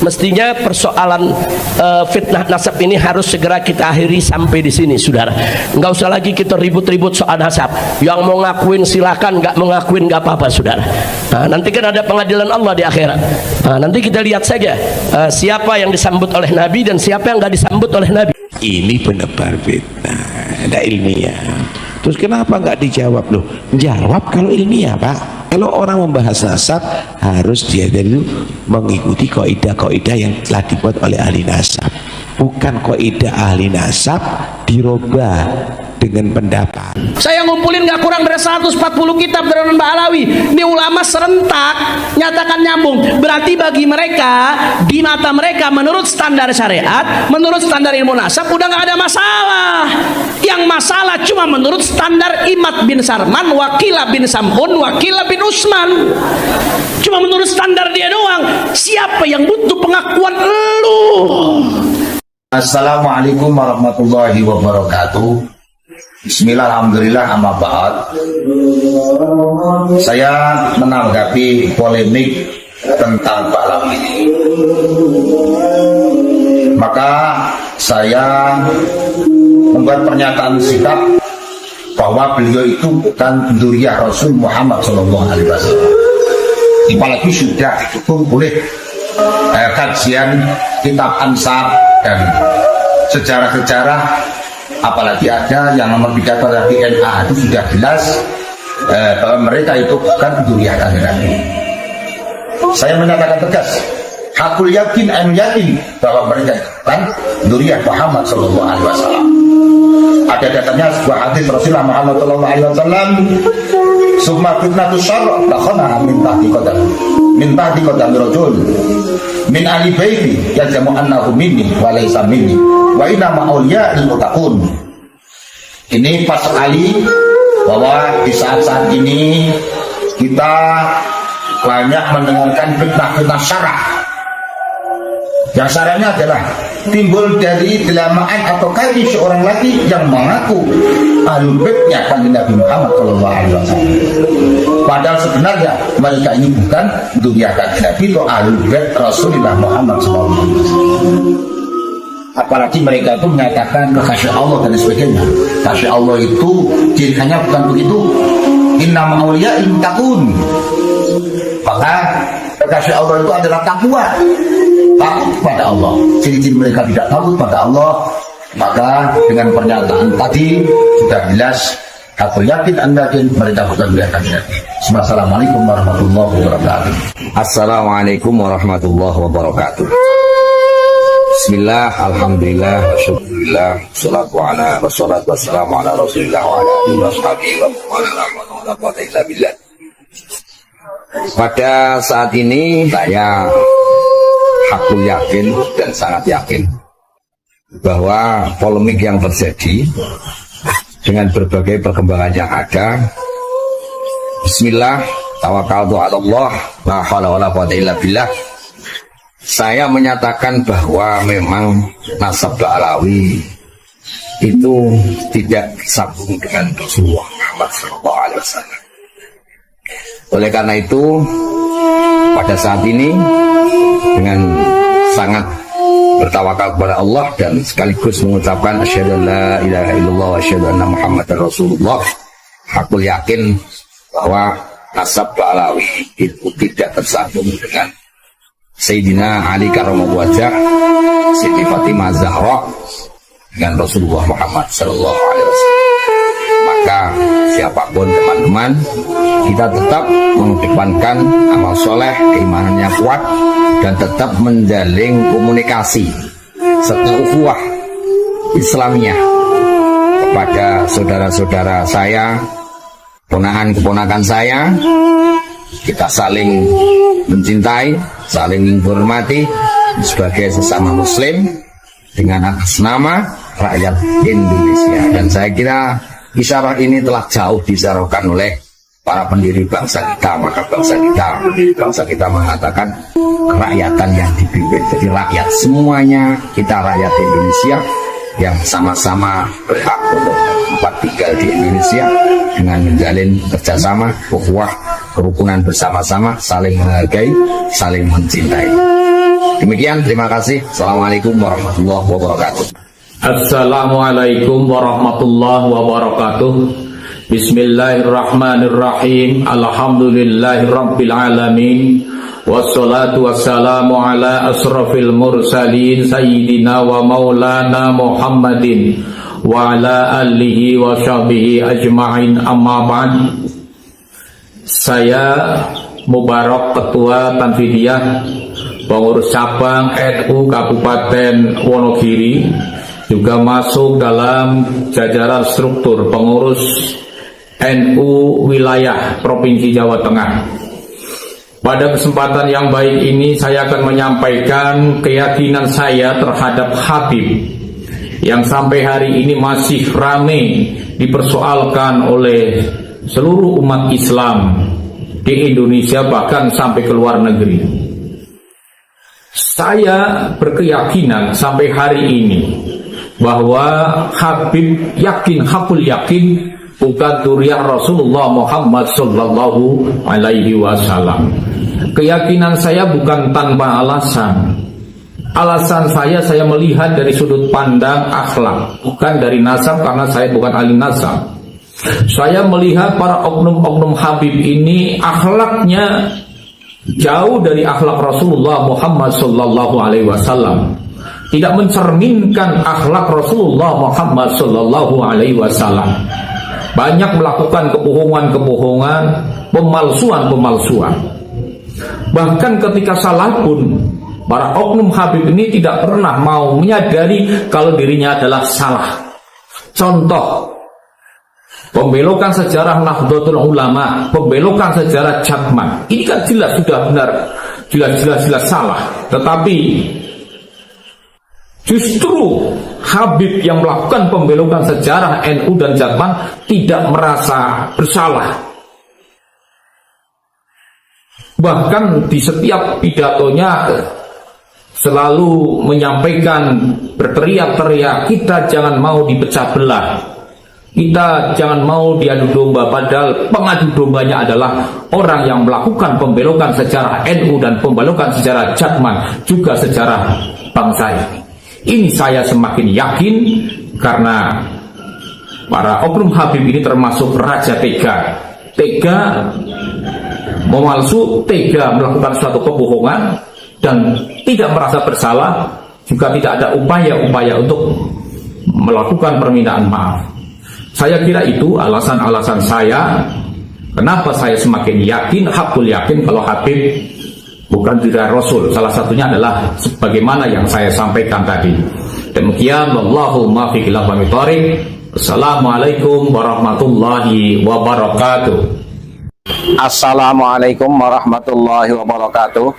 Mestinya persoalan fitnah nasab ini harus segera kita akhiri sampai di sini, saudara. Nggak usah lagi kita ribut-ribut soal nasab. Yang mau ngakuin silakan, nggak mau ngakuin nggak apa-apa, saudara. Nah, nanti kan ada pengadilan Allah di akhirat. Nah, nanti kita lihat saja siapa yang disambut oleh Nabi dan siapa yang nggak disambut oleh Nabi. Ini penebar fitnah, ada ilmiah. Terus kenapa nggak dijawab? Loh, jawab kalau ilmiah, Pak. Kalau orang membahas nasab, harus dia dari mengikuti kaidah-kaidah yang telah dibuat oleh ahli nasab. Bukan kaidah ahli nasab dirubah dengan pendapat. Saya ngumpulin gak kurang dari 140 kitab dari Mbak Alawi. Ini ulama serentak nyatakan nyambung. Berarti bagi mereka, di mata mereka, menurut standar syariat, menurut standar ilmu nasab, udah gak ada masalah. Yang masalah cuma menurut standar Imad bin Sarman, Wakilah bin Sam'un, Wakilah bin Usman. Cuma menurut standar dia doang. Siapa yang butuh pengakuan lu? Assalamualaikum warahmatullahi wabarakatuh. Bismillah, alhamdulillah, amma ba'd. Saya menanggapi polemik tentang Pak Alawi ini. Maka saya membuat pernyataan sikap bahwa beliau itu bukan dzurriyyah Rasul Muhammad SAW. Apalagi sudah didukung oleh kajian kitab Ansar dan sejarah-sejarah. Apalagi ada yang nomor 3 pada DNA itu sudah jelas bahwa mereka itu bukan dzurriyyah Nabi. Saya menyatakan tegas, hakul yakin, yakin bahwa mereka bukan dzurriyyah Muhammad SAW. Ada datanya sebuah hadis Rasulullah Muhammad SAW, summa fitnatus syarr lakhana min tahti qadam rajul min ahli baiti yajamu annahu minni wa laysa minni wa inna ma'auliya ilmutakun. Ini pas sekali bahwa di saat-saat ini kita banyak mendengarkan fitnah-fitnah syarah. Yang syarahnya adalah timbul dari delamaan atau kali seorang lagi yang mengaku ahlul baitnya kanjeng Nabi Muhammad SAW. Padahal sebenarnya mereka ini bukan dzurriyyah kanjeng Nabi atau ahlul bait Rasulullah Muhammad SAW. Apalagi mereka itu menyatakan kekasih Allah dan sebagainya. Kasih Allah itu cirinya bukan begitu. Innama awliya ilmutakun. Maka kekasih Allah itu adalah takwa, takut pada Allah. Ciri-ciri mereka tidak takut pada Allah. Maka dengan pernyataan tadi sudah jelas, aku yakin anda yakin mereka bukan biarkan Nabi. Assalamualaikum warahmatullahi wabarakatuh. Assalamualaikum warahmatullahi wabarakatuh. Bismillah, alhamdulillah, syukurillah, wassalatu wassalamu ala rasulillah wa ala alihi wa sahbihi wa ala alihi. Pada saat ini saya hakul yakin dan sangat yakin bahwa polemik yang terjadi dengan berbagai perkembangan yang ada, bismillah, tawakkaltu ala Allah, la haula wala quwwata illa billah. Saya menyatakan bahwa memang nasab Alawi itu tidak sambung dengan Rasulullah Muhammad SAW. Oleh karena itu, pada saat ini dengan sangat bertawakal kepada Allah dan sekaligus mengucapkan asyhadu la ilaha illallah wa asyhadu anna Muhammadar Rasulullah, aku yakin bahwa nasab Alawi itu tidak tersambung dengan Sayyidina Ali karramallahu wajhah, Siti Fatimah Zahra dengan Rasulullah Muhammad sallallahu alaihi wasallam. Maka siapapun teman-teman, kita tetap mengedepankan amal soleh, keimanannya kuat, dan tetap menjalin komunikasi serta ukhuwah Islamiyah kepada saudara-saudara saya, ponakan-keponakan saya. Kita saling mencintai, saling menghormati sebagai sesama muslim dengan atas nama rakyat Indonesia. Dan saya kira isyarah ini telah jauh disyarahkan oleh para pendiri bangsa kita. Maka bangsa kita mengatakan kerakyatan yang dipimpin. Jadi rakyat semuanya, kita rakyat Indonesia yang sama-sama berhak untuk tempat tinggal di Indonesia dengan menjalin kerjasama, ukhuwah, kerukunan bersama-sama, saling menghargai, saling mencintai. Demikian, terima kasih. Assalamualaikum warahmatullahi wabarakatuh. Assalamualaikum warahmatullahi wabarakatuh. Bismillahirrahmanirrahim. Alhamdulillahirabbil alamin. Wassalatu wassalamu ala asrafil mursalin sayyidina wa maulana Muhammadin wa ala alihi wa sahbihi ajma'in, amma ba'd. Saya Mubarak, Ketua Tanfidiyah Pengurus Cabang NU Kabupaten Wonogiri, juga masuk dalam jajaran struktur pengurus NU wilayah Provinsi Jawa Tengah. Pada kesempatan yang baik ini saya akan menyampaikan keyakinan saya terhadap Habib yang sampai hari ini masih ramai dipersoalkan oleh seluruh umat Islam di Indonesia, bahkan sampai ke luar negeri. Saya berkeyakinan sampai hari ini bahwa Habib yakin, hakul yakin, bukan dzurriyyah Rasulullah Muhammad sallallahu alaihi wasallam. Keyakinan saya bukan tanpa alasan. Alasan saya melihat dari sudut pandang akhlak, bukan dari nasab, karena saya bukan ahli nasab. Saya melihat para oknum-oknum Habib ini akhlaknya jauh dari akhlak Rasulullah Muhammad sallallahu alaihi wasallam. Tidak mencerminkan akhlak Rasulullah Muhammad sallallahu alaihi wasallam. Banyak melakukan kebohongan-kebohongan, pemalsuan-pemalsuan. Bahkan ketika salah pun para oknum Habib ini tidak pernah mau menyadari kalau dirinya adalah salah. Contoh, pembelokan sejarah Nahdlatul Ulama, pembelokan sejarah Jatman, ini kan jelas sudah benar, jelas salah. Tetapi justru Habib yang melakukan pembelokan sejarah NU dan Jatman tidak merasa bersalah. Bahkan di setiap pidatonya selalu menyampaikan, berteriak-teriak, kita jangan mau dipecah belah, kita jangan mau diadu domba. Padahal pengadu dombanya adalah orang yang melakukan pembelokan sejarah NU dan pembelokan sejarah Jatman, juga sejarah bangsa ini. Ini saya semakin yakin karena para oknum Habib ini termasuk raja tega, memalsu, tega melakukan suatu kebohongan dan tidak merasa bersalah, juga tidak ada upaya-upaya untuk melakukan permintaan maaf. Saya kira itu alasan-alasan saya kenapa saya semakin yakin, hakul yakin kalau Habib bukan dzurriyyah Rasul. Salah satunya adalah sebagaimana yang saya sampaikan tadi. Demikian, wallahu muwaffiq ila aqwamit thoriq. Assalamualaikum warahmatullahi wabarakatuh. Assalamualaikum warahmatullahi wabarakatuh.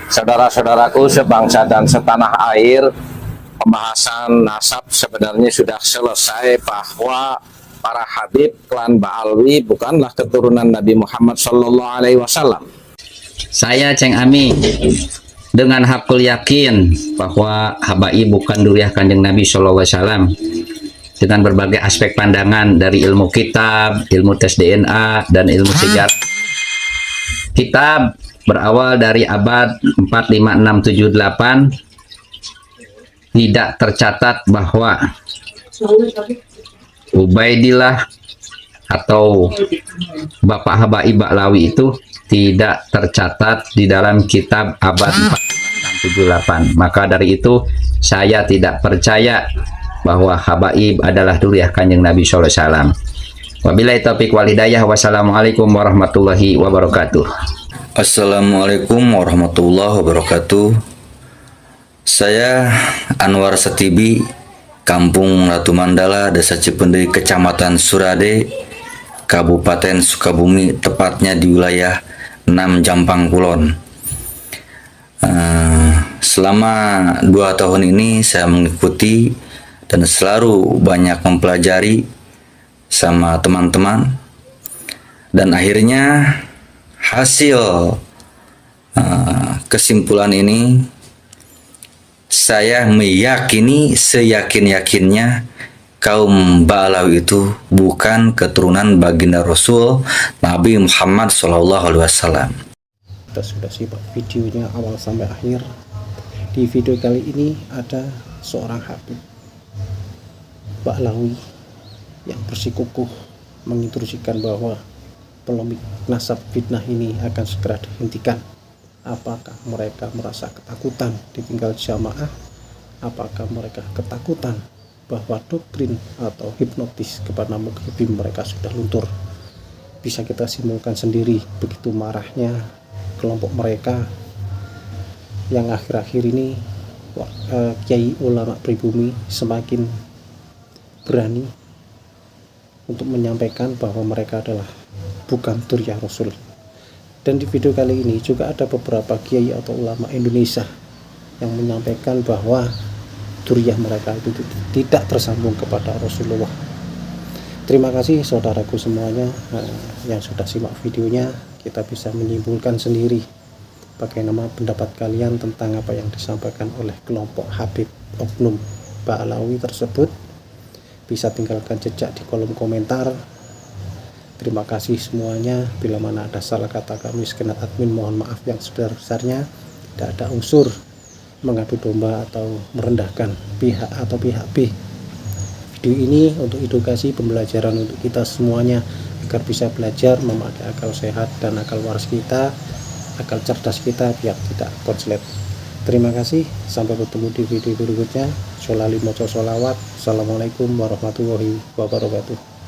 Saudara-saudaraku sebangsa dan setanah air, pembahasan nasab sebenarnya sudah selesai, bahwa para Habib klan Ba'alwi bukanlah keturunan Nabi Muhammad sallallahu alaihi wasallam. Saya Ceng Ami dengan hakul yakin bahwa Habai bukan dzurriyyah Kanjeng Nabi sallallahu alaihi wasallam, dengan berbagai aspek pandangan dari ilmu kitab, ilmu tes DNA, dan ilmu sejarah. Kitab berawal dari abad 45678, tidak tercatat bahwa Ubaidillah atau Bapak Habai Ba'lawi itu tidak tercatat di dalam kitab abad 478. Maka dari itu saya tidak percaya bahwa Habaib adalah dzurriyyah Kanjeng Nabi sallallahu alaihi wasallam. Wabillahi taufiq wal hidayah. Wassalamualaikum warahmatullahi wabarakatuh. Assalamualaikum warahmatullahi wabarakatuh. Saya Anwar Setibi, Kampung Ratu Mandala, Desa Cipendei, Kecamatan Surade, Kabupaten Sukabumi, tepatnya di wilayah 6 Jampang Kulon. Selama 2 tahun ini saya mengikuti dan selalu banyak mempelajari sama teman-teman, dan akhirnya hasil kesimpulan ini saya meyakini seyakin-yakinnya kaum Ba'alawi itu bukan keturunan baginda Rasul Nabi Muhammad SAW. Kita sudah simak videonya awal sampai akhir. Di video kali ini ada seorang Habib Ba'alawi yang bersikukuh menginstruksikan bahwa polemik nasab fitnah ini akan segera dihentikan. Apakah mereka merasa ketakutan ditinggal jamaah? Apakah mereka ketakutan bahwa doktrin atau hipnotis kepada mukjizim mereka sudah luntur? Bisa kita simpulkan sendiri begitu marahnya kelompok mereka yang akhir-akhir ini kiai ulama pribumi semakin berani untuk menyampaikan bahwa mereka adalah bukan Dzurriyyah Rasul. Dan di video kali ini juga ada beberapa kiai atau ulama Indonesia yang menyampaikan bahwa Dzurriyyah mereka itu tidak tersambung kepada Rasulullah. Terima kasih saudaraku semuanya yang sudah simak videonya. Kita bisa menyimpulkan sendiri bagaimana pendapat kalian tentang apa yang disampaikan oleh kelompok Habib Oknum Ba'alawi tersebut. Bisa tinggalkan jejak di kolom komentar. Terima kasih semuanya. Bila mana ada salah kata kami segenap admin, mohon maaf yang sebesar-besarnya. Tidak ada unsur mengadu domba atau merendahkan pihak atau pihak B. Video ini untuk edukasi pembelajaran untuk kita semuanya agar bisa belajar memakai akal sehat dan akal waras kita, akal cerdas kita biar tidak konslet. Terima kasih, sampai bertemu di video berikutnya. Sholali maca sholawat. Assalamualaikum warahmatullahi wabarakatuh.